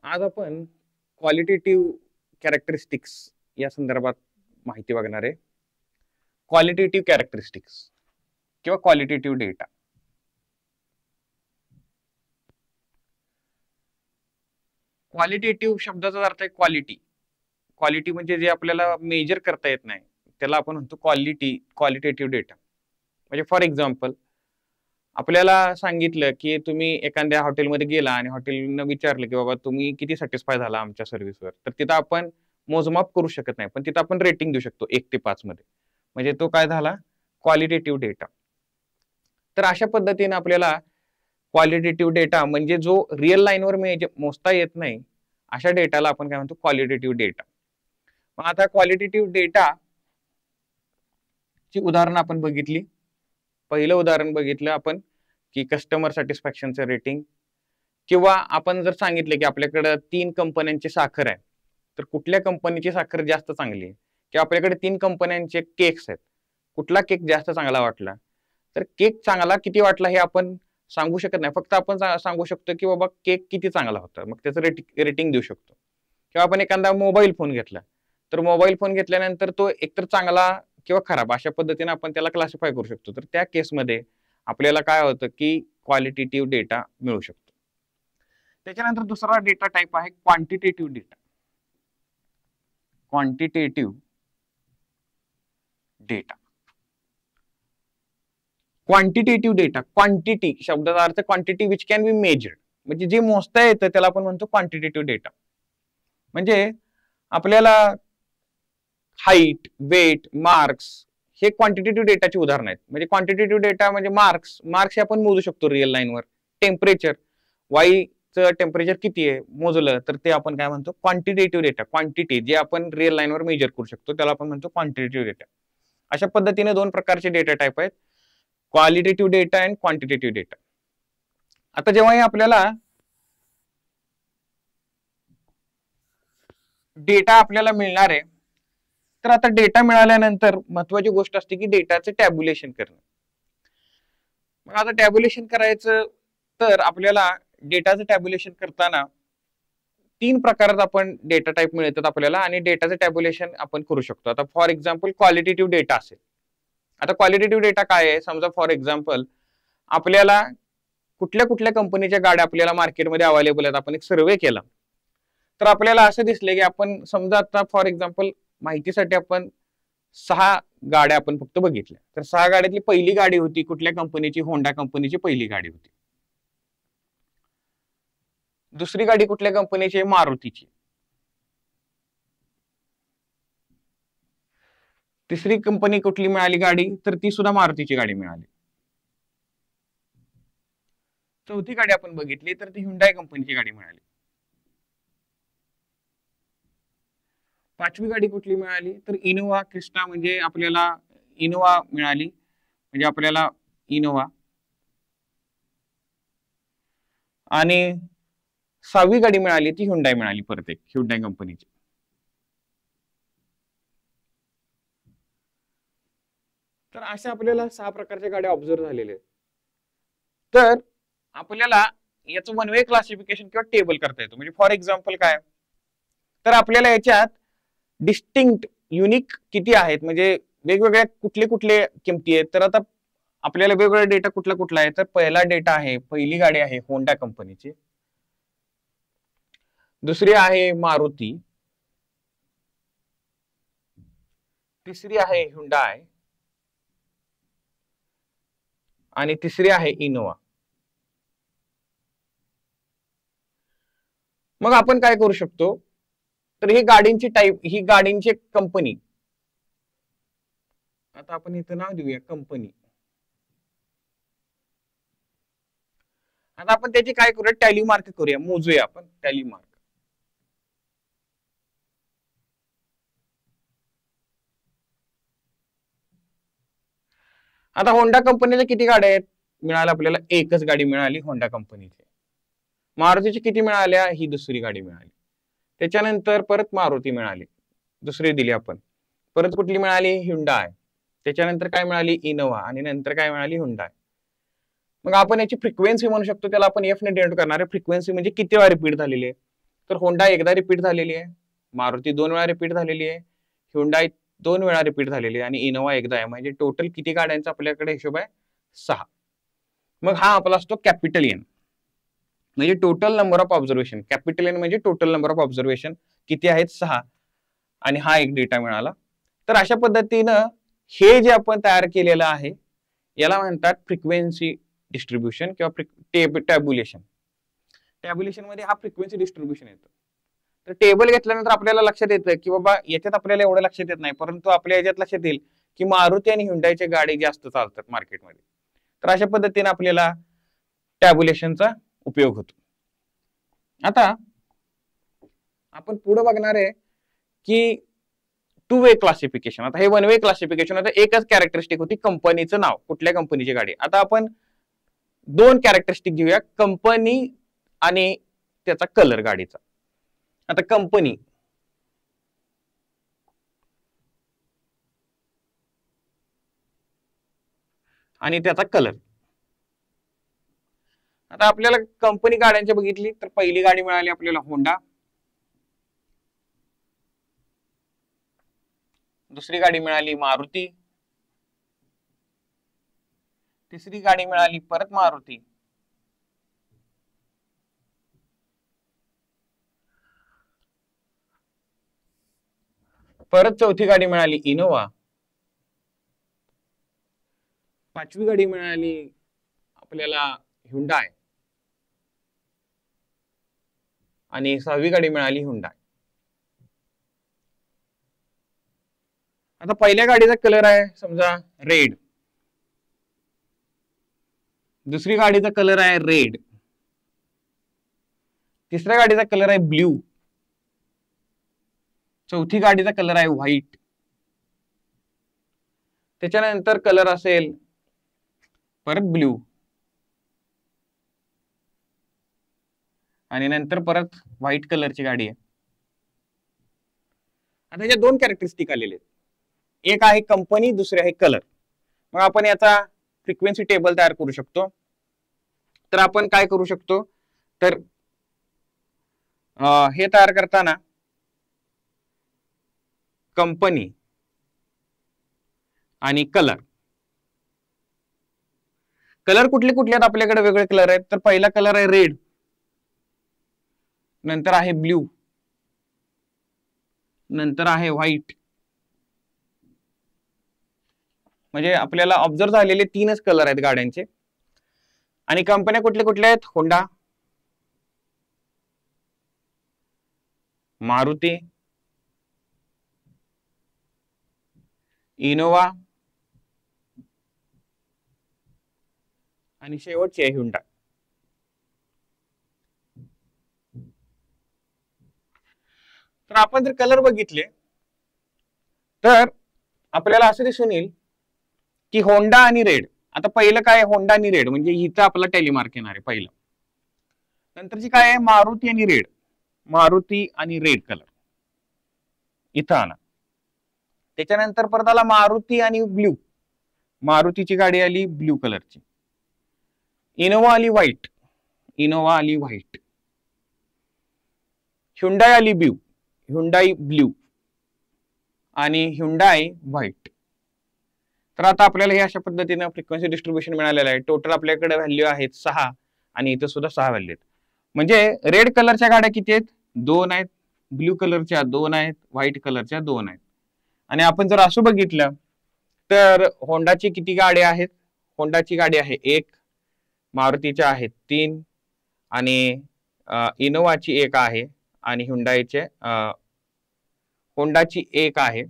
आज आपण qualitative characteristics या संदर्भात माहिती बघणार आहे. क्वालिटेटिव्ह कॅरेक्टरिस्टिक्स किंवा क्वालिटेटिव्ह डेटा. क्वालिटेटिव्ह शब्दाचा अर्थ आहे क्वालिटी. क्वालिटी म्हणजे जे आपल्याला मेजर करता येत नाही त्याला आपण म्हणतो क्वालिटेटिव्ह डेटा. म्हणजे फॉर एक्झाम्पल आपल्याला सांगितलं की तुम्ही एखाद्या हॉटेलमध्ये गेला आणि हॉटेलनं विचारलं की बाबा तुम्ही किती सॅटिस्फाय झाला आमच्या सर्व्हिसवर, तर तिथं आपण मोजमाप करू शकत नाही, पण तिथं आपण रेटिंग देऊ शकतो 1 ते 5 मध्ये. म्हणजे तो काय झाला, क्वालिटेटिव्ह डेटा. तर अशा पद्धतीने आपल्याला क्वालिटेटिव्ह डेटा म्हणजे जो रिअल लाईनवर मोजता येत नाही अशा डेटाला आपण काय म्हणतो, क्वालिटेटिव्ह डेटा. मग आता क्वालिटेटिव्ह डेटा ची उदाहरणं आपण बघितली. पहिलं उदाहरण बघितलं आपण की कस्टमर सॅटिस्फॅक्शनचं रेटिंग, किंवा आपण जर सांगितले की आपल्याकडे 3 कंपन्यांची साखर आहे, तर कुठल्या कंपनीची साखर जास्त चांगली आहे, किंवा आपल्याकडे 3 कंपन्यांचे केक्स आहेत, कुठला केक जास्त चांगला वाटला. तर केक चांगला किती वाटला हे आपण सांगू शकत नाही, फक्त आपण सांगू शकतो की बाबा केक किती चांगला होता, मग त्याचं रेटिंग देऊ शकतो. किंवा आपण एखादा मोबाईल फोन घेतला, तर मोबाईल फोन घेतल्यानंतर तो एकतर चांगला किंवा खराब अशा पद्धतीने आपण त्याला क्लासिफाय करू शकतो. तर त्या केसमध्ये आपल्याला काय होतं की क्वालिटेटिव्ह डेटा मिळू शकतो. त्याच्यानंतर दुसरा डेटा टाइप आहे quantitative data. Quantitative data. Quantitative data, quantity शब्दाचा अर्थ quantity which can be measured, म्हणजे जे मोजता येतं त्याला आपण म्हणतो क्वांटिटेटिव्ह डेटा. म्हणजे आपल्याला हाईट, वेट, मार्क्स हे क्वांटिटेटिव्ह डेटाची उदाहरणं आहेत. म्हणजे क्वांटिटेटिव्ह डेटा म्हणजे मार्क्स हे आपण मोजू शकतो रिअल लाईनवर. टेम्परेचर, वाईचं टेम्परेचर किती आहे मोजलं तर ते आपण काय म्हणतो, क्वांटिटेटिव्ह डेटा. क्वांटिटी जे आपण रिअल लाईनवर मेजर करू शकतो त्याला आपण म्हणतो क्वांटिटेटिव्ह डेटा. अशा पद्धतीने 2 प्रकारचे डेटा टाइप आहेत, qualitative data and quantitative data. आता जेव्हाही आपल्याला डेटा आपल्याला मिळणार आहे, तर आता डेटा मिळाल्यानंतर महत्वाची गोष्ट असते की डेटाचं टॅब्युलेशन करणं. मग आता टॅब्युलेशन करायचं तर आपल्याला डेटाचं टॅब्युलेशन करताना 3 प्रकारात आपण डेटा टाइप मिळतात आपल्याला, आणि डेटाचं टॅब्युलेशन आपण करू शकतो. आता फॉर एक्झाम्पल क्वालिटेटिव्ह डेटा असेल. आता क्वालिटेटिव्ह डेटा काय आहे, समजा फॉर एक्झाम्पल आपल्याला कुठल्या कंपनीच्या गाड्या आपल्याला मार्केटमध्ये अवेलेबल आहेत, आपण एक सर्वे केला, तर आपल्याला असं दिसले की आपण समजा आता फॉर एक्झाम्पल माहितीसाठी आपण 6 गाड्या आपण फक्त बघितल्या, तर 6 गाड्यातली पहिली गाडी होती कुठल्या कंपनीची, होंडा कंपनीची पहिली गाडी होती. दुसरी गाडी कुठल्या कंपनीची, मारुतीची. तिसरी कंपनी कुठली मिळाली गाडी, तर ती सुद्धा मारुतीची गाडी मिळाली. चौथी गाडी आपण बघितली तर ती हुंडाई कंपनीची गाडी मिळाली. 5वी गाडी कुठली मिळाली, तर इनोवा क्रिस्टा, म्हणजे आपल्याला इनोवा मिळाली, म्हणजे आपल्याला इनोवा. आणि 6वी गाडी मिळाली ती हुंडाई मिळाली, परत एक हुंडाई कंपनीची. तर अशा आपल्याला 6 प्रकारच्या गाड्या ऑब्झर्व झालेल्या आहेत. तर आपल्याला याचं वन वे क्लासिफिकेशन किंवा टेबल करता येतो. म्हणजे फॉर एक्झाम्पल काय, तर आपल्याला याच्यात डिस्टिंक्ट युनिक किती आहेत, म्हणजे वेगवेगळ्या कुठले किमती आहेत. तर आता आपल्याला वेगवेगळा डेटा कुठला आहे, तर पहिला डेटा आहे, पहिली गाडी आहे होंडा कंपनीची, दुसरी आहे मारुती, तिसरी आहे हुंडाई, आणि तिसरी आहे इनोवा. मग आपण काय करू शकतो, तर ही गाडींची टाईप, ही गाडींची कंपनी, आता आपण इथं नाव देऊया कंपनी. आता आपण त्याची काय करूया, टॅली मार्क करूया, मोजूया आपण टॅली मार्क. आता होंडा कंपनीच्या किती गाड्या आहेत मिळाल्या, आपल्याला एकच गाडी मिळाली होंडा कंपनीची. मारुतीची किती मिळाल्या, ही दुसरी गाडी मिळाली. त्याच्यानंतर परत मारुती मिळाली, दुसरी दिली आपण. परत कुठली मिळाली, हुंडाई. त्याच्यानंतर काय मिळाली, इनोवा, आणि नंतर काय मिळाली, हुंडाई. मग आपण याची फ्रिक्वेन्सी म्हणू शकतो, त्याला आपण एफ ने डिनोट करणार आहे. फ्रिक्वेन्सी म्हणजे किती वेळा रिपीट झालेली आहे. तर होंडा एकदा रिपीट झालेली आहे, मारुती 2 वेळा रिपीट झालेली आहे, ह्युंडाई 2 वेळा रिपीट झालेली आहे आणि इनोवा एकदा आहे. म्हणजे टोटल किती गाड्यांचा आपल्याकडे हिशोब आहे? 6. मग हा आपला असतो कॅपिटल एन, म्हणजे total number of observation. Capital N म्हणजे टोटल नंबर ऑफ ऑब्झर्वेशन किती आहेत? 6. आणि हा एक डेटा मिळाला. तर अशा पद्धतीनं हे जे आपण तयार केलेलं आहे याला म्हणतात फ्रिक्वेन्सी डिस्ट्रीब्युशन किंवा टॅब्युलेशन. टॅब्युलेशन मध्ये हा फ्रिक्वेन्सी डिस्ट्रीब्युशन येतो. तर टेबल घेतल्यानंतर आपल्याला लक्षात येतं की बाबा याच्यात आपल्याला एवढं लक्षात येत नाही, परंतु आपल्या याच्यात लक्षात येईल की मारुती आणि ह्युंडाईच्या गाडी जास्त चालतात मार्केटमध्ये. तर अशा पद्धतीने आपल्याला टॅब्युलेशनचा उपयोग होतो. आता आपण पुढे बघणार आहे की 2 वे क्लासिफिकेशन. आता हे 1 वे क्लासिफिकेशन होतं, एकच कॅरेक्टरिस्टिक होती कंपनीचं नाव, कुठल्या कंपनीची गाडी. आता आपण 2 कॅरेक्टरिस्टिक घेऊया, कंपनी आणि त्याचा कलर गाडीचा. आता कंपनी आणि त्याचा कलर. आता आपल्याला कंपनी गाड्यांची बघितली तर पहिली गाडी मिळाली आपल्याला होंडा, दुसरी गाडी मिळाली मारुती, तिसरी गाडी मिळाली परत मारुती, परत चौथी गाडी मिळाली इनोवा, पाचवी गाडी मिळाली आपल्याला ह्युंडाय आणि 6वी गाडी मिळाली ह्युंडाय. आता पहिल्या गाडीचा कलर आहे समजा रेड, दुसरी गाडीचा कलर आहे रेड, तिसऱ्या गाडीचा कलर आहे ब्ल्यू, चौथी गाडीचा कलर आहे व्हाईट, त्याच्यानंतर कलर असेल परत ब्ल्यू आणि नंतर परत व्हाईट कलरची गाडी आहे. आता याच्या 2 कॅरेक्टरिस्टिक आलेले आहेत, एक आहे कंपनी, दुसरी आहे कलर. मग आपण याचा फ्रिक्वेन्सी टेबल तयार करू शकतो. तर आपण काय करू शकतो, तर हे तयार करताना कंपनी आणि कलर, कलर कुठले कुठले आहेत आपल्याकडे वेगळे कलर आहेत. तर पहिला कलर आहे रेड, नंतर आहे ब्ल्यू, नंतर आहे व्हाईट. म्हणजे आपल्याला ऑब्झर्व झालेले 3च कलर आहेत गाड्यांचे. आणि कंपन्या कुठल्या कुठल्या आहेत? होंडा, मारुती, इनोवा आणि शेवटची आहे ह्युंडाय. तर आपण जर कलर बघितले तर आपल्याला असं दिसून येईल की होंडा आणि रेड. आता पहिलं काय होंडा आणि रेड, म्हणजे इथं आपला टेलीमार्क येणार आहे पहिलं. नंतरची काय आहे मारुती आणि रेड, मारुती आणि रेड कलर इथं आला. त्याच्यानंतर परत आला मारुती आणि ब्ल्यू, मारुतीची गाडी आली ब्ल्यू कलरची. इनोवा आली व्हाईट, इनोवा आली व्हाईट. ह्युंडाई आली ब्ल्यू, ह्युंडाई ब्ल्यू आणि ह्युंडाई व्हाईट. तर आता आपल्याला हे अशा पद्धतीने फ्रिक्वेन्सी डिस्ट्रीब्युशन मिळालेलं आहे. टोटल आपल्याकडे व्हॅल्यू आहेत 6 आणि इथं सुद्धा 6 व्हॅल्यू आहेत. म्हणजे रेड कलरच्या गाड्या किती आहेत? 2 आहेत, ब्ल्यू कलरच्या 2 आहेत, व्हाईट कलरच्या 2 आहेत. आणि आपण जर असं बघितलं तर होंडाची किती गाड्या आहेत? होंडाची गाडी आहे 1, मारुतीच्या आहेत 3 आणि इनोवाची 1 आहे आणि ह्युंडाईचे होंडाची 1 आहे.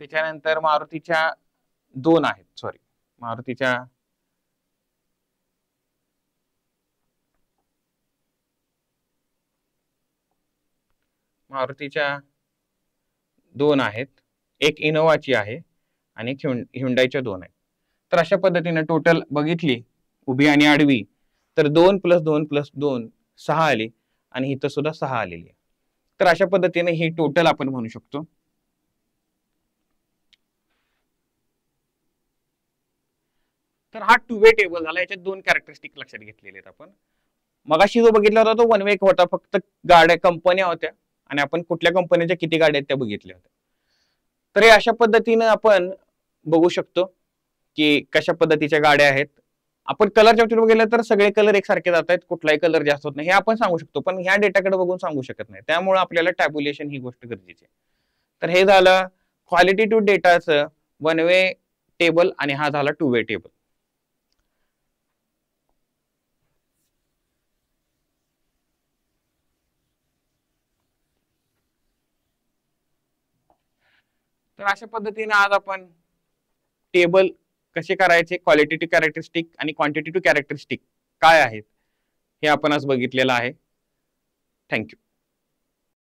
त्याच्यानंतर मारुतीच्या 2 आहेत, सॉरी मारुतीच्या मारुतीच्या 2 आहेत, एक इनोवाची आहे आणि एक ह्युंडाईच्या 2 आहेत. तर अशा पद्धतीने टोटल बघितली उभी आणि आडवी तर 2 + 2 + 2 6 आली आणि इथं सुद्धा 6 आलेली आहे. तर अशा पद्धतीने ही टोटल आपण म्हणू शकतो. तर हा 2 वे टेबल झाला. याच्यात 2 कॅरेक्टरिस्टिक लक्षात घेतलेले आहेत आपण. मगाशी जो बघितला होता तो वन वे होता, फक्त गाड्या कंपन्या होत्या आणि आपण कुठल्या कंपनीच्या किती गाड्या आहेत त्या बघितल्या होत्या. तर हे अशा पद्धतीनं आपण बघू शकतो की कशा पद्धतीच्या गाड्या आहेत. आपण कलरच्या बाबतीत बघितलं तर सगळे कलर एकसारखे जात आहेत, कुठलाही कलर जास्त होत नाही हे आपण सांगू शकतो, पण ह्या डेटाकडे बघून सांगू शकत नाही. त्यामुळे आपल्याला टॅब्युलेशन ही गोष्ट गरजेची आहे. तर हे झालं क्वालिटेटिव्ह डेटाचं वन वे टेबल आणि हा झाला टू वे टेबल. तर अशा पद्धतीने आज आपण टेबल कसे करायचे, क्वालिटेटिव्ह कॅरेक्टरिस्टिक आणि क्वांटिटेटिव्ह कॅरेक्टरिस्टिक काय आहेत हे आपण आज बघितलेलं आहे. थँक्यू.